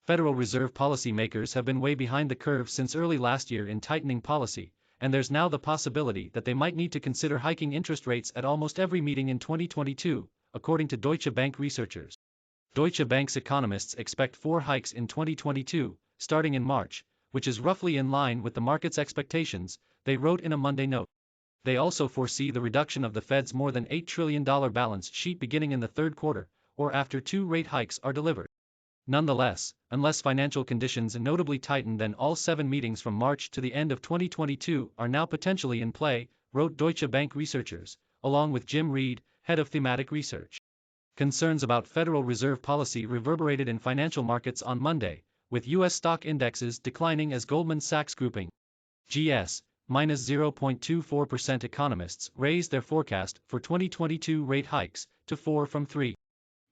Federal Reserve policymakers have been way behind the curve since early last year in tightening policy, and there's now the possibility that they might need to consider hiking interest rates at almost every meeting in 2022, according to Deutsche Bank researchers. Deutsche Bank's economists expect 4 hikes in 2022, starting in March, which is roughly in line with the market's expectations, they wrote in a Monday note. They also foresee the reduction of the Fed's more than $8 trillion balance sheet beginning in the third quarter, or after 2 rate hikes are delivered. Nonetheless, unless financial conditions notably tighten, then all 7 meetings from March to the end of 2022 are now potentially in play, wrote Deutsche Bank researchers, along with Jim Reed, head of thematic research. Concerns about Federal Reserve policy reverberated in financial markets on Monday, with U.S. stock indexes declining as Goldman Sachs Grouping (GS) minus 0.24%. Economists raised their forecast for 2022 rate hikes to 4 from 3.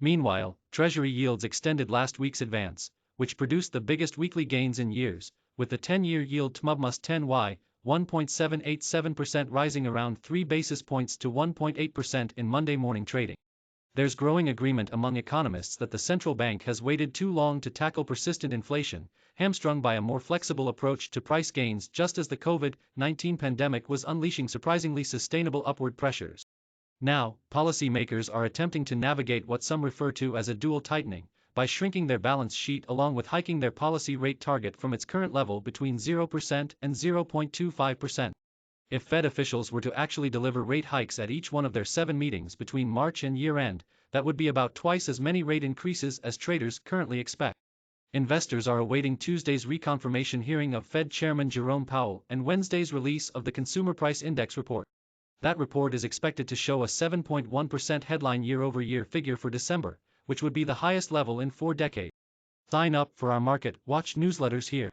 Meanwhile, Treasury yields extended last week's advance, which produced the biggest weekly gains in years, with the 10-year yield TMUB+10Y 1.787% rising around 3 basis points to 1.8% in Monday morning trading. There's growing agreement among economists that the central bank has waited too long to tackle persistent inflation, hamstrung by a more flexible approach to price gains just as the COVID-19 pandemic was unleashing surprisingly sustainable upward pressures. Now, policymakers are attempting to navigate what some refer to as a dual tightening, by shrinking their balance sheet along with hiking their policy rate target from its current level between 0% and 0.25%. If Fed officials were to actually deliver rate hikes at each one of their 7 meetings between March and year-end, that would be about twice as many rate increases as traders currently expect. Investors are awaiting Tuesday's reconfirmation hearing of Fed Chairman Jerome Powell and Wednesday's release of the Consumer Price Index report. That report is expected to show a 7.1% headline year-over-year figure for December, which would be the highest level in 4 decades. Sign up for our Market Watch newsletters here.